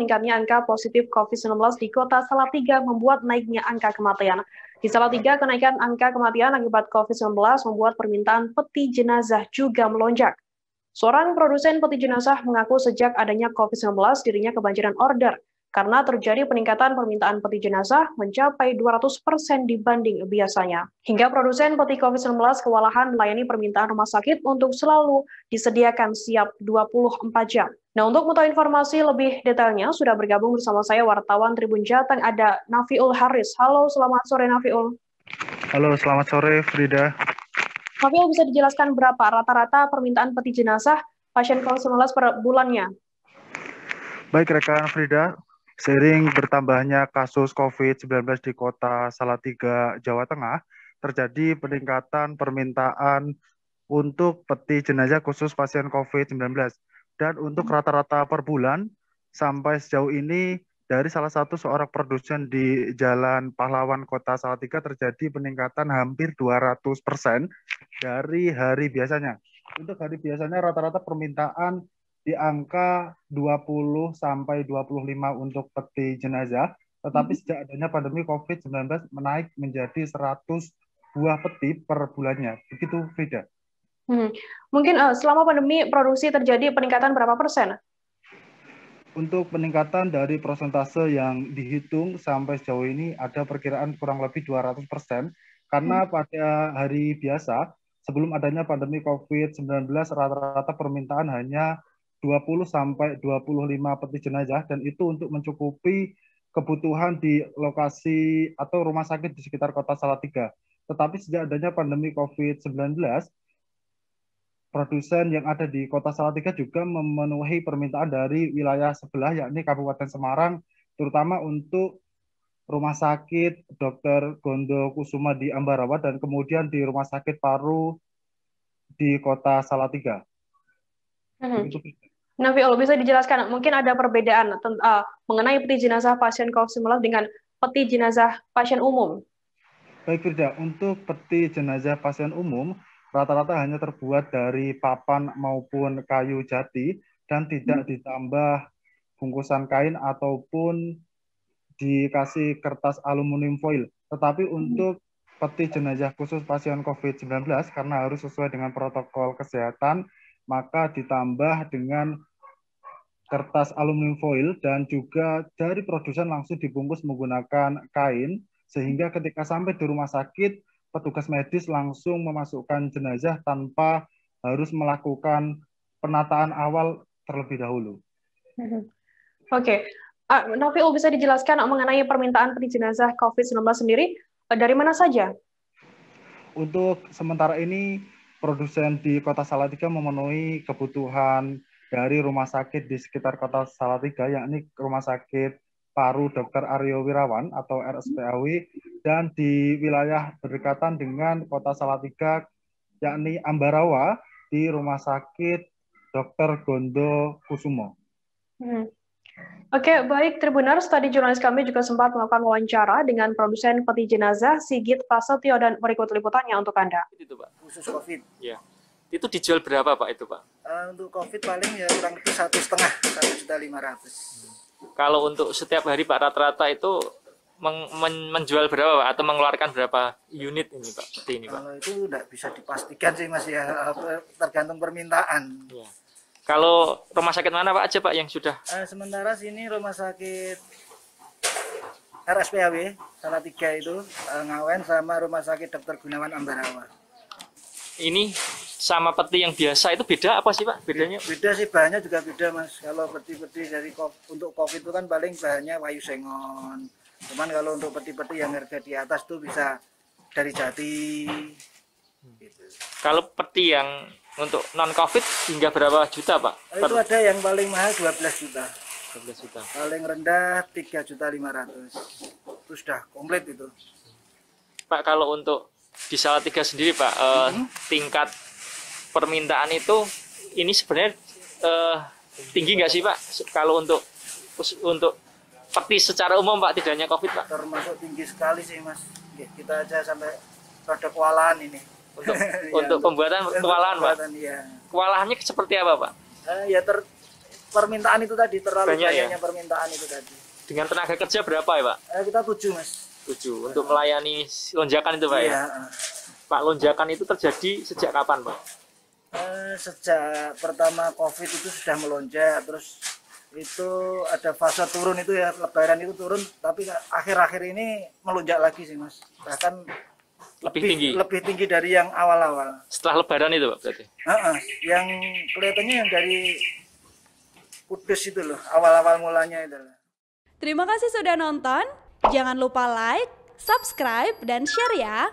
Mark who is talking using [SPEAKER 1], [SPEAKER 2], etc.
[SPEAKER 1] meningkatnya angka positif COVID-19 di kota Salatiga membuat naiknya angka kematian. Di Salatiga, kenaikan angka kematian akibat COVID-19 membuat permintaan peti jenazah juga melonjak. Seorang produsen peti jenazah mengaku sejak adanya COVID-19 dirinya kebanjiran order karena terjadi peningkatan permintaan peti jenazah mencapai 200% dibanding biasanya. Hingga produsen peti COVID-19 kewalahan melayani permintaan rumah sakit untuk selalu disediakan siap 24 jam. Nah, untuk mengetahui informasi lebih detailnya, sudah bergabung bersama saya wartawan Tribun Jateng, ada Nafiul Haris. Halo, selamat sore Nafiul.
[SPEAKER 2] Halo, selamat sore Frida.
[SPEAKER 1] Nafiul, bisa dijelaskan berapa rata-rata permintaan peti jenazah pasien COVID-19 per bulannya?
[SPEAKER 2] Baik rekan Frida, seiring bertambahnya kasus COVID-19 di kota Salatiga, Jawa Tengah, terjadi peningkatan permintaan untuk peti jenazah khusus pasien COVID-19. Dan untuk rata-rata per bulan, sampai sejauh ini, dari salah satu seorang produsen di Jalan Pahlawan Kota Salatiga terjadi peningkatan hampir 200% dari hari biasanya. Untuk hari biasanya rata-rata permintaan di angka 20 sampai 25 untuk peti jenazah, tetapi sejak adanya pandemi COVID-19 menaik menjadi 100 buah peti per bulannya. Begitu, Frida.
[SPEAKER 1] Mungkin selama pandemi produksi terjadi peningkatan berapa persen?
[SPEAKER 2] Untuk peningkatan dari persentase yang dihitung sampai sejauh ini ada perkiraan kurang lebih 200%, karena pada hari biasa, sebelum adanya pandemi COVID-19, rata-rata permintaan hanya 20 sampai 25 peti jenazah, dan itu untuk mencukupi kebutuhan di lokasi atau rumah sakit di sekitar kota Salatiga. Tetapi sejak adanya pandemi COVID-19, produsen yang ada di kota Salatiga juga memenuhi permintaan dari wilayah sebelah, yakni Kabupaten Semarang, terutama untuk Rumah Sakit Dr. Gondo Kusuma di Ambarawa, dan kemudian di Rumah Sakit Paru di kota Salatiga.
[SPEAKER 1] Nafiul, bisa dijelaskan mungkin ada perbedaan mengenai peti jenazah pasien COVID-19 dengan peti jenazah pasien umum?
[SPEAKER 2] Baik, Firda, untuk peti jenazah pasien umum rata-rata hanya terbuat dari papan maupun kayu jati dan tidak ditambah bungkusan kain ataupun dikasih kertas aluminium foil. Tetapi untuk peti jenazah khusus pasien COVID-19 karena harus sesuai dengan protokol kesehatan, maka ditambah dengan kertas aluminium foil dan juga dari produsen langsung dibungkus menggunakan kain, sehingga ketika sampai di rumah sakit, petugas medis langsung memasukkan jenazah tanpa harus melakukan penataan awal terlebih dahulu.
[SPEAKER 1] Oke. Nafiul, bisa dijelaskan mengenai permintaan peti jenazah COVID-19 sendiri dari mana saja?
[SPEAKER 2] Untuk sementara ini, produsen di Kota Salatiga memenuhi kebutuhan dari rumah sakit di sekitar Kota Salatiga, yakni Rumah Sakit Paru Dr. Aryo Wirawan atau RSPAW, dan di wilayah berdekatan dengan Kota Salatiga, yakni Ambarawa, di Rumah Sakit Dr. Gondo Kusumo.
[SPEAKER 1] Oke, baik Tribuners, tadi jurnalis kami juga sempat melakukan wawancara dengan produsen peti jenazah Sigit Prasetyo dan berikut liputannya untuk Anda.
[SPEAKER 3] Itu Pak,
[SPEAKER 4] khusus COVID.
[SPEAKER 3] Ya. Itu dijual berapa Pak itu Pak?
[SPEAKER 4] Untuk COVID paling ya kurang lebih 1,5
[SPEAKER 3] Kalau untuk setiap hari Pak rata-rata itu menjual berapa Pak? Atau mengeluarkan berapa unit ini Pak? Ini, Pak?
[SPEAKER 4] Kalau itu tidak bisa dipastikan sih Mas ya, tergantung permintaan.
[SPEAKER 3] Ya. Kalau rumah sakit mana Pak aja Pak yang sudah?
[SPEAKER 4] Sementara sini rumah sakit RSPAW Salatiga itu Ngawen sama rumah sakit Dr. Gunawan Ambarawa.
[SPEAKER 3] Ini sama peti yang biasa itu beda apa sih Pak? Bedanya?
[SPEAKER 4] Beda sih, bahannya juga beda Mas. Kalau peti-peti dari untuk COVID itu kan paling bahannya wayu sengon. Cuman kalau untuk peti-peti yang harga di atas tuh bisa dari jati. Gitu.
[SPEAKER 3] Kalau peti yang untuk non-COVID hingga berapa juta Pak?
[SPEAKER 4] Itu ada yang paling mahal 12 juta.
[SPEAKER 3] 12 juta.
[SPEAKER 4] Paling rendah 3.500.000. Itu sudah komplit itu.
[SPEAKER 3] Pak, kalau untuk di Salatiga sendiri Pak, tingkat permintaan itu ini sebenarnya tinggi nggak sih Pak? Kalau untuk peti secara umum Pak, tidak hanya COVID Pak?
[SPEAKER 4] Termasuk tinggi sekali sih Mas. Kita aja sampai produk kewalahan ini.
[SPEAKER 3] Untuk pembuatan kewalahan Pak?
[SPEAKER 4] Ya.
[SPEAKER 3] Kewalahannya seperti apa Pak?
[SPEAKER 4] Ya permintaan itu tadi, terlalu
[SPEAKER 3] Banyak ya?
[SPEAKER 4] banyaknya permintaan itu tadi.
[SPEAKER 3] Dengan tenaga kerja berapa ya Pak?
[SPEAKER 4] Kita 7 Mas.
[SPEAKER 3] 7 untuk melayani lonjakan itu Pak
[SPEAKER 4] Iya.
[SPEAKER 3] ya? Pak, lonjakan itu terjadi sejak kapan Pak?
[SPEAKER 4] Sejak pertama COVID itu sudah melonjak, terus itu ada fase turun itu ya, Lebaran itu turun, tapi akhir-akhir ini melonjak lagi sih Mas. Bahkan lebih tinggi dari yang awal-awal.
[SPEAKER 3] Setelah Lebaran itu Pak berarti?
[SPEAKER 4] Yang kelihatannya yang dari Kudus itu loh, awal-awal mulanya itu.
[SPEAKER 5] Terima kasih sudah nonton. Jangan lupa like, subscribe, dan share ya.